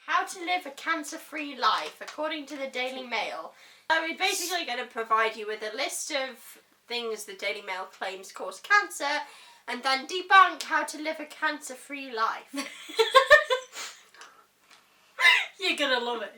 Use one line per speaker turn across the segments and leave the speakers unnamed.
How to live a cancer-free life, according to the Daily Mail. So we're basically going to provide you with a list of things the Daily Mail claims cause cancer, and then debunk how to live a cancer-free life.
You're gonna love it.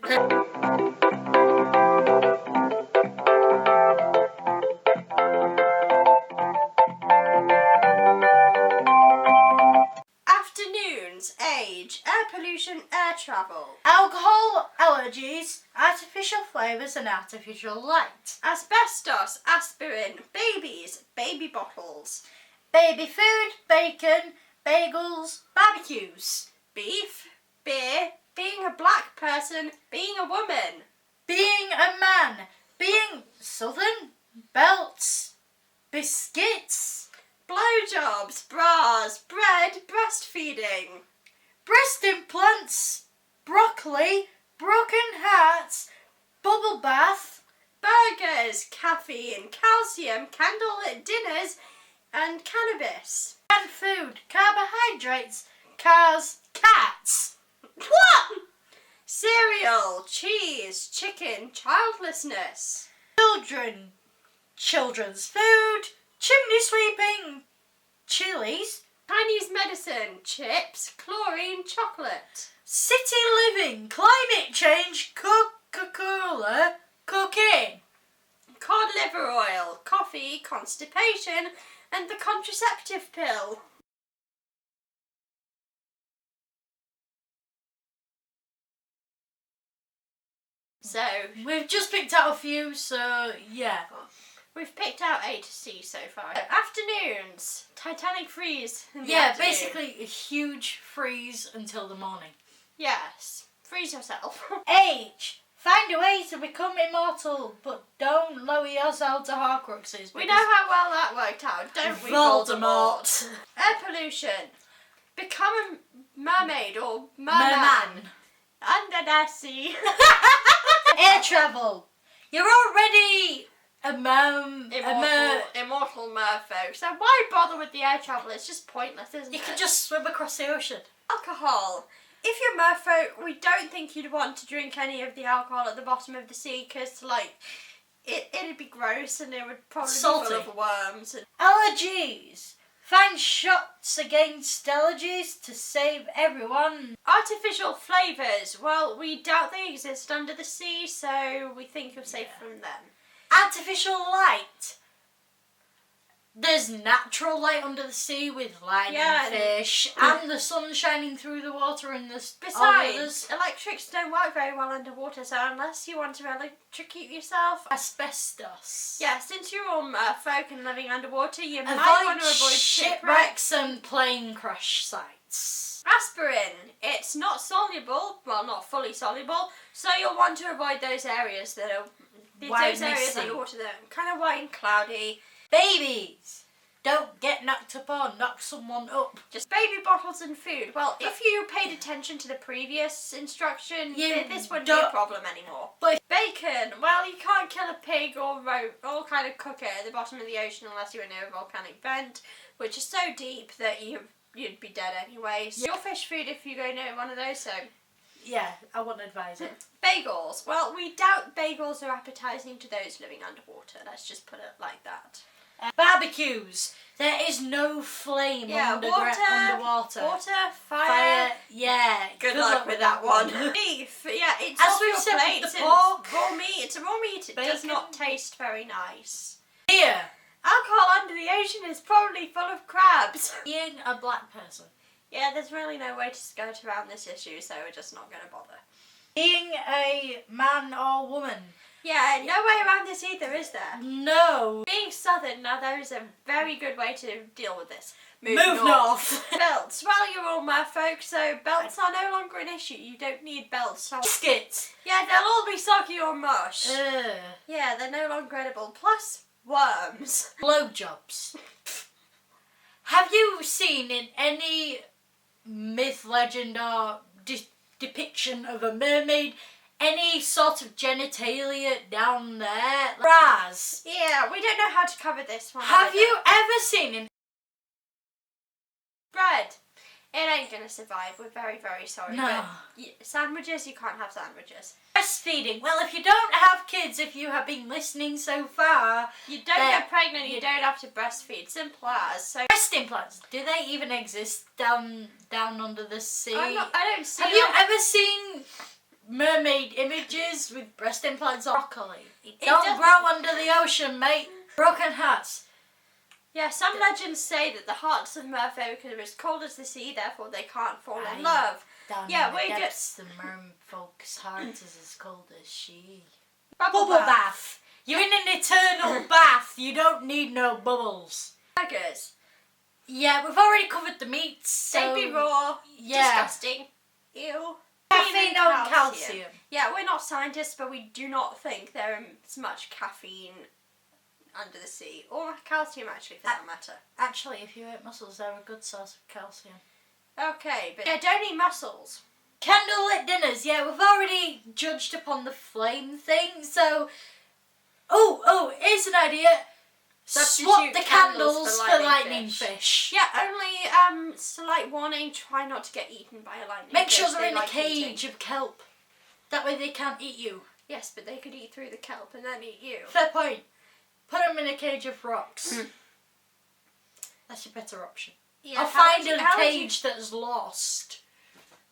Afternoons, age, air pollution, air travel.
Alcohol, allergies, artificial flavours and artificial light.
Asbestos, aspirin, babies, baby bottles.
Baby food, bacon, bagels, barbecues.
Beef, beer, being a black person, being a woman.
Being a man, being southern, belts, biscuits.
Blowjobs, bras, bread, breastfeeding.
Breast implants, broccoli, broken hearts, bubble bath.
Burgers, caffeine, calcium, candlelit dinners, and cannabis.
Canned food, carbohydrates, cars, cats.
What? Cereal, cheese, chicken, childlessness.
Children, children's food, chimney sweeping, chilies.
Chinese medicine, chips, chlorine, chocolate.
City living, climate change, Coca-Cola, cocaine.
Cod liver oil, coffee, constipation, and the contraceptive pill. So,
We've just picked out a few, so yeah.
we've picked out A to C so far. Afternoons, Titanic freeze in the
Yeah,
afternoon.
basically a huge freeze until the morning.
Yes, freeze yourself.
Age, find a way to become immortal, but don't lower yourself to Horcruxes.
We know how well that worked out, don't we,
Voldemort.
Air pollution. Become a mermaid or merman. Under the sea.
Air travel. You're already
Immortal merfolk. So why bother with the air travel? It's just pointless, isn't it?
You can just swim across the ocean.
Alcohol. If you're merfolk, we don't think you'd want to drink any of the alcohol at the bottom of the sea because, it'd be gross and it would probably
Salty.
be full of worms. And
Allergies. Find shots against allergies to save everyone.
artificial flavours. Well, we doubt they exist under the sea, so we think you're safe from them.
Artificial light. There's natural light under the sea with light and fish, and the sun shining through the water and the
Besides, electrics don't work very well underwater, so unless you want to electrocute yourself...
asbestos.
Yeah, since you're all merfolk and living underwater, you might want to avoid shipwrecks.
and plane crash sites.
Aspirin. It's not soluble, well, not fully soluble, so you'll want to avoid those areas that are... those areas underwater that are kind of white and cloudy.
Babies. Don't get knocked up or knock someone up.
Just baby bottles and food. Well, if you paid attention to the previous instruction, this wouldn't be a problem anymore.
But
bacon. Well, you can't kill a pig or kind of cook it at the bottom of the ocean unless you're near a volcanic vent, which is so deep that you'd be dead anyway. So your fish food if you go near one of those, so...
yeah, I wouldn't advise it.
Bagels. Well, we doubt bagels are appetizing to those living underwater. Let's just put it like that.
Barbecues. There is no flame underwater.
Water, fire.
Yeah.
Good luck with that one. Beef. Yeah, it's
as
off
we've
your
said
plate.
with the pork.
Raw meat. It's a raw meat. It does
Bacon.
not taste very nice.
Beer.
Alcohol under the ocean is probably full of crabs.
Being a black person.
Yeah, there's really no way to skirt around this issue, so we're just not going to bother.
Being a man or woman.
Yeah, no way around this either, is there?
No.
Being southern, now there is a very good way to deal with this.
Move north.
Belts. Well, you're all merfolk, so belts are no longer an issue. You don't need belts.
Biscuits.
Yeah, they'll all be soggy or mush.
Ugh.
Yeah, they're no longer edible. Plus, worms.
Blowjobs. Have you seen in any myth, legend or depiction of a mermaid any sort of genitalia down there? Bras.
Yeah, we don't know how to cover this one.
Have you ever seen in
bread? It ain't gonna survive. We're very, very sorry.
No.
But sandwiches, you can't have sandwiches.
Breastfeeding. Well, if you don't have kids, if you have been listening so far,
You don't get pregnant, you don't have to breastfeed. Simple as. So
breast implants, do they even exist down under the sea?
I don't see.
Have you ever seen mermaid images with breast implants on broccoli? It don't grow under the ocean, mate. Broken hearts.
Yeah, some legends say that the hearts of merfolk are as cold as the sea, therefore they can't fall in love.
Down
Yeah,
in
we
the
get
depths, the merfolk's heart is as cold as she.
bubble
bath. You're in an eternal bath. You don't need no bubbles.
burgers.
Yeah, we've already covered the meats. So
They'd be raw.
yeah.
Disgusting. Ew.
Caffeine and calcium.
Yeah, we're not scientists, but we do not think there is much caffeine under the sea, or calcium actually, for that matter.
Actually, if you eat mussels, they're a good source of calcium.
Okay, but yeah, don't eat mussels.
Candlelit dinners. Yeah, we've already judged upon the flame thing. So, here's an idea. Swap the candles for lightning fish.
Yeah, only slight warning: try not to get eaten by a lightning fish.
Make sure they're in a
like
cage
eating.
of kelp. That way they can't eat you.
Yes, but they could eat through the kelp and then eat you.
Fair point. Put them in a cage of rocks. That's a better option.
Yeah,
I'll find a cage that's lost.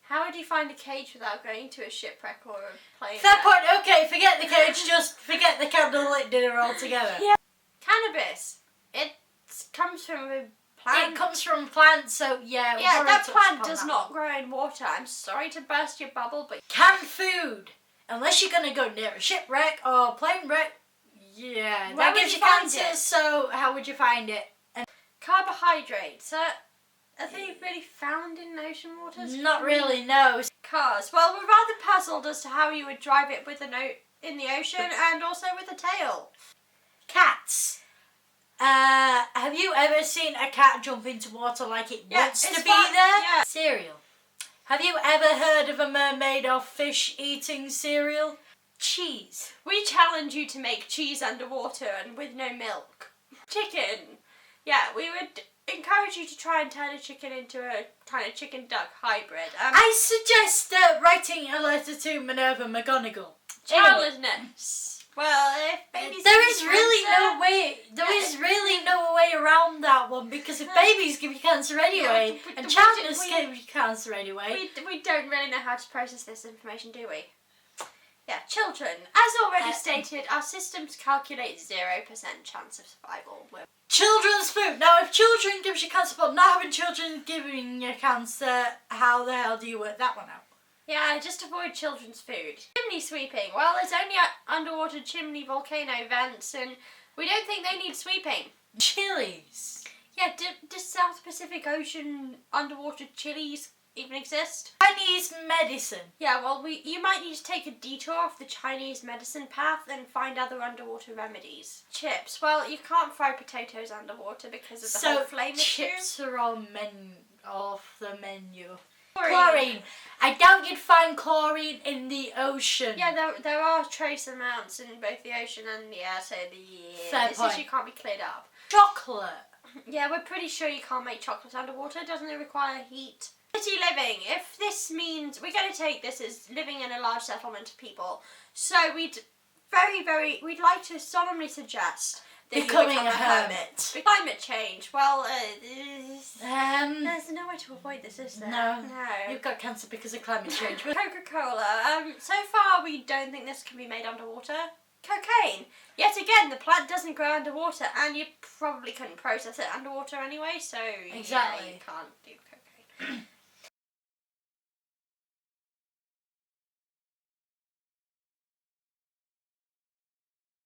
How would you find a cage without going to a shipwreck or a plane?
Fair point. Okay, forget the cage. Just forget the candlelit dinner altogether.
Yeah. Cannabis. It comes from a plant.
It comes from plants, so yeah.
Yeah, that plant does not grow in water. I'm sorry to burst your bubble, but
canned food. Unless you're gonna go near a shipwreck or a plane wreck, yeah,
Where
that
would
gives
you
you
find
cancer.
it?
So how would you find it?
carbohydrates. Are they really found in ocean waters?
Not really, no.
Cars. Well, we're rather puzzled as to how you would drive it with a note in the ocean and also with a tail.
Cats. Have you ever seen a cat jump into water like it wants to be there?
Yeah.
Cereal. Have you ever heard of a mermaid or fish eating cereal? Cheese.
We challenge you to make cheese underwater and with no milk. Chicken. Yeah, we would encourage you to try and turn a chicken into a kind of chicken-duck hybrid.
I suggest writing a letter to Minerva McGonagall.
Childlessness. Well, if babies
there is really no way around that one, because if babies give you cancer anyway, and childless give you cancer anyway.
We don't really know how to process this information, do we? Yeah, children. As already stated, our systems calculate 0% chance of survival.
Children's food. Now, if children gives you cancer, but not having children giving you cancer, how the hell do you work that one out?
Yeah, just avoid children's food. Chimney sweeping. Well, there's only underwater chimney volcano vents, and we don't think they need sweeping.
Chilies.
Yeah, does South Pacific Ocean underwater chilies even exist?
Chinese medicine.
Yeah, well, you might need to take a detour off the Chinese medicine path and find other underwater remedies. Chips. Well, you can't fry potatoes underwater because of the whole flame issue.
Chips are off the menu.
Chlorine.
I doubt you'd find chlorine in the ocean.
Yeah, there are trace amounts in both the ocean and the air, so this issue can't be cleared up.
Chocolate.
Yeah, we're pretty sure you can't make chocolate underwater. Doesn't it require heat? City living. If this means we're going to take this as living in a large settlement of people, so we'd like to solemnly suggest that
becoming
you become
a hermit.
Climate change. Well, there's no way to avoid this, is there?
No. You've got cancer because of climate change.
Coca-Cola. So far, we don't think this can be made underwater. Cocaine. Yet again, the plant doesn't grow underwater, and you probably couldn't process it underwater anyway. So
exactly,
you can't do cocaine.